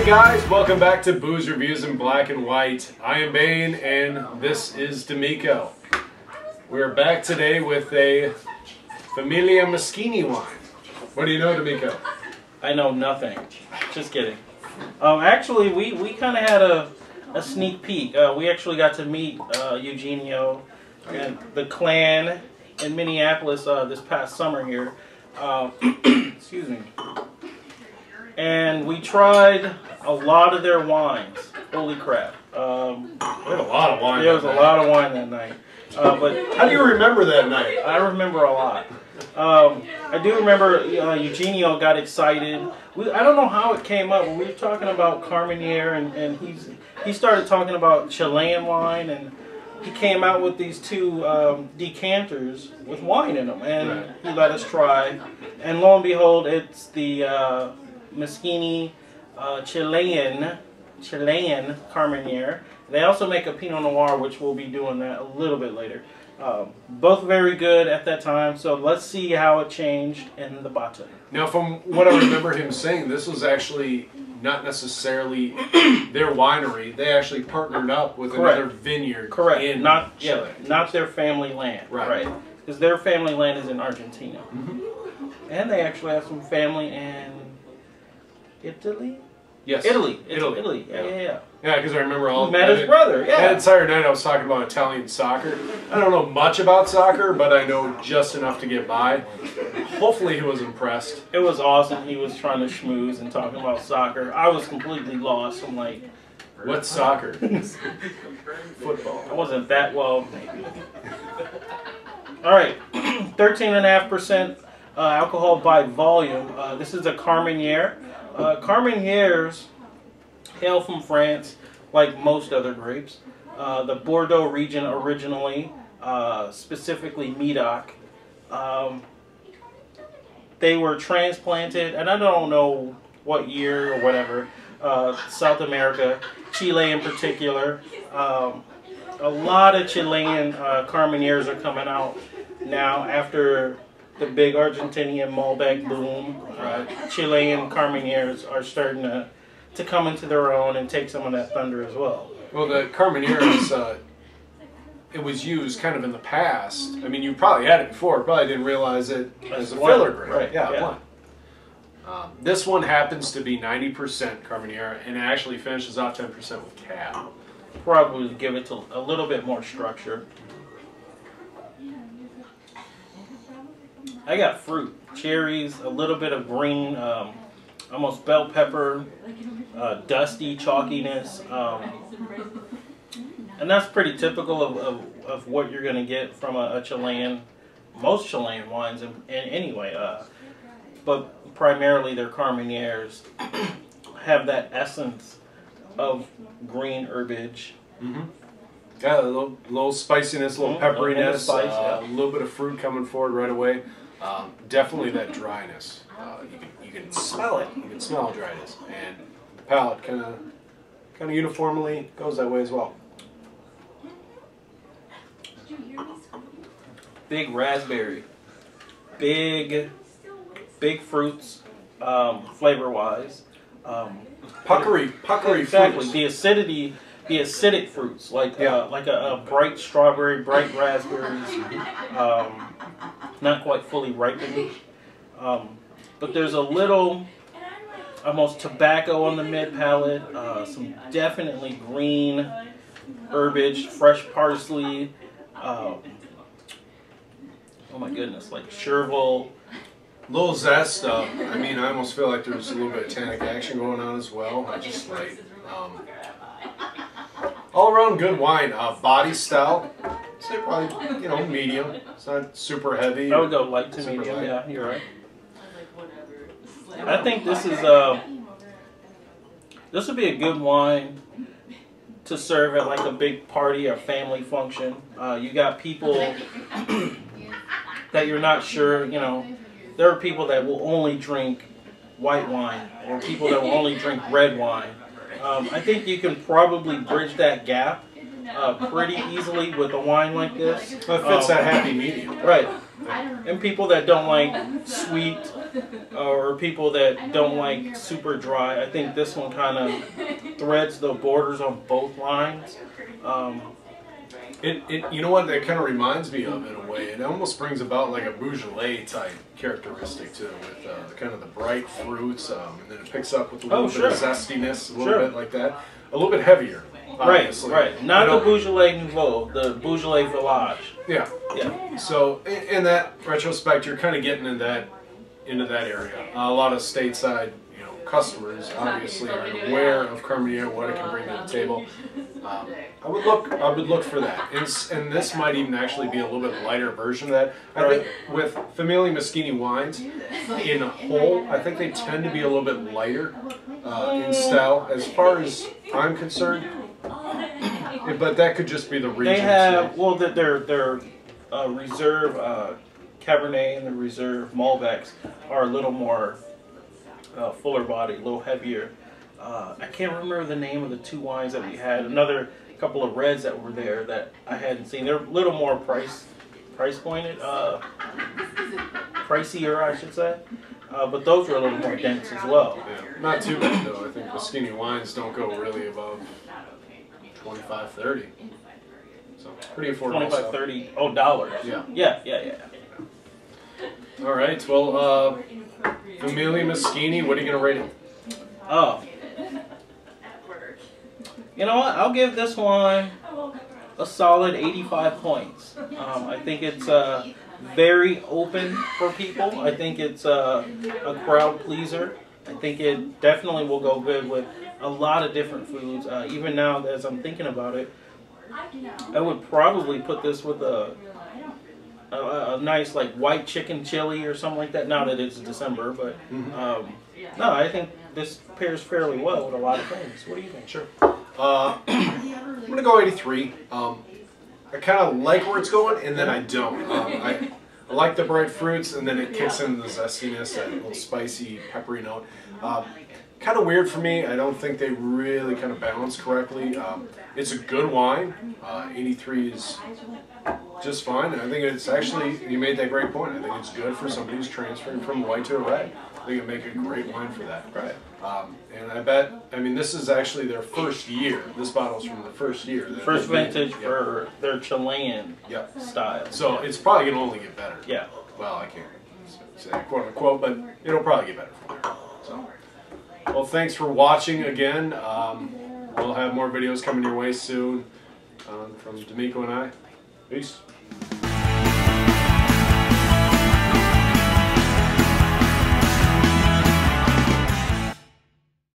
Hey guys, welcome back to Booze Reviews in Black and White. I am Bane and this is D'Amico. We're back today with a Famiglia Meschini wine. What do you know, D'Amico? I know nothing. Just kidding. Actually, we kind of had a sneak peek. We actually got to meet Eugenio and the clan in Minneapolis this past summer here. Excuse me. And we tried a lot of their wines. Holy crap. We had a lot of wine. There was a lot of wine that night. But how do you remember that night? I remember a lot. I do remember Eugenio got excited. I don't know how it came up. We were talking about Carmenere, and he started talking about Chilean wine, and he came out with these two decanters with wine in them, and he let us try. And lo and behold, it's the Meschini Chilean Carmenere. They also make a Pinot Noir, which we'll be doing that a little bit later. Both very good at that time, so let's see how it changed in the bottle. Now, from what I remember him saying, this was actually not necessarily their winery. They actually partnered up with another vineyard. Correct. In not Chile. Not their family land. Right. Because their family land is in Argentina. And they actually have some family in Italy? Yes. Italy. Yeah. Yeah, because I remember all met his brother. Yeah. That entire night I was talking about Italian soccer. I don't know much about soccer, but I know just enough to get by. Hopefully he was impressed. It was awesome. He was trying to schmooze and talking about soccer. I was completely lost. I'm like, what's soccer? Football. I wasn't that well, maybe. All right, 13.5% alcohol by volume. This is a Carmenere. Carmeneres hail from France, like most other grapes. The Bordeaux region originally, specifically Medoc. They were transplanted, and I don't know what year or whatever, South America, Chile in particular. A lot of Chilean Carmeneres are coming out now after the big Argentinian Malbec boom. Chilean Carmeneres are starting to come into their own and take some of that thunder as well. Well, the Carmenere is, it was used kind of in the past. I mean, you probably had it before, probably didn't realize it as a filler grape. Right, yeah. This one happens to be 90% Carmenere, and it actually finishes off 10% with cab. Probably give it a little bit more structure. I got fruit, cherries, a little bit of green, almost bell pepper, dusty chalkiness, and that's pretty typical of what you're going to get from a Chilean, most Chilean wines anyway, but primarily their Carmeneres have that essence of green herbage. Yeah, a little spiciness, a little pepperiness, a little bit of fruit coming forward right away. Definitely that dryness. You can smell it. You can smell dryness, and the palate kind of uniformly goes that way as well. Big raspberry, big fruits, flavor-wise. Puckery exactly. fruits. The acidic fruits, like a bright strawberry, bright raspberries, not quite fully ripened. But there's a little, almost tobacco on the mid palate, some definitely green herbage, fresh parsley. Oh my goodness, like chervil. Little zest. I mean, I almost feel like there's a little bit of tannic action going on as well. I just like all around good wine. Body style, I'd say probably medium. It's not super heavy. I would go light to medium. Light. Yeah, you're right. I think this would be a good wine to serve at like a big party or family function. You got people that you're not sure, there are people that will only drink white wine or people that will only drink red wine. I think you can probably bridge that gap pretty easily with a wine like this. It fits that happy medium. Right. And people that don't like sweet, or people that don't like super dry. I think this one kind of threads the borders on both lines. You know what that kind of reminds me of in a way? It almost brings about like a Boozerevooze type characteristic to it, with kind of the bright fruits, and then it picks up with a little bit of zestiness, a little bit like that. A little bit heavier. Obviously. Right. Not the Boozerevooze Nouveau, the Boozerevooze Village. Yeah. So in that retrospect, you're kind of getting into that area. A lot of stateside, customers obviously are aware of Carmenere, what it can bring to the table. I would look for that, and this might even actually be a little bit lighter version of that. I think with Famiglia Meschini wines, in a whole, I think they tend to be a little bit lighter in style, as far as I'm concerned. But that could just be the region. They have their reserve Cabernet and the reserve Malbecs are a little more fuller body, a little heavier. I can't remember the name of the two wines that we had. Another couple of reds that were there that I hadn't seen. They're a little more price pointed, pricier, I should say. But those were a little more dense as well. Yeah. Not too bad though. I think Meschini wines don't go really above 25, 30. So pretty affordable. 25, 30. Oh, dollars. Yeah. All right. Well, Famiglia Meschini. What are you gonna rate it? Oh. You know what? I'll give this one a solid 85 points. I think it's very open for people. I think it's a crowd pleaser. I think it definitely will go good with a lot of different foods. Even now, as I'm thinking about it, I would probably put this with a nice like white chicken chili or something like that. Now that it's December, but no, I think this pairs fairly well with a lot of things. What do you think? Sure. I'm gonna go 83. I kind of like where it's going, and then I don't. I like the bright fruits, and then it kicks in the zestiness, that little spicy, peppery note. Kind of weird for me. I don't think they really kind of balance correctly. It's a good wine. 83 is just fine. I think it's actually, you made that great point. I think it's good for somebody who's transferring from white to a red. I think it'd make a great wine for that. Right. And I bet, this is actually their first year. This bottle's from the first year. First vintage for their Chilian style. So it's probably going to only get better. Yeah. Well, I can't say quote unquote, but it'll probably get better from there. So, well, thanks for watching again. We'll have more videos coming your way soon from D'Amico and I. Peace.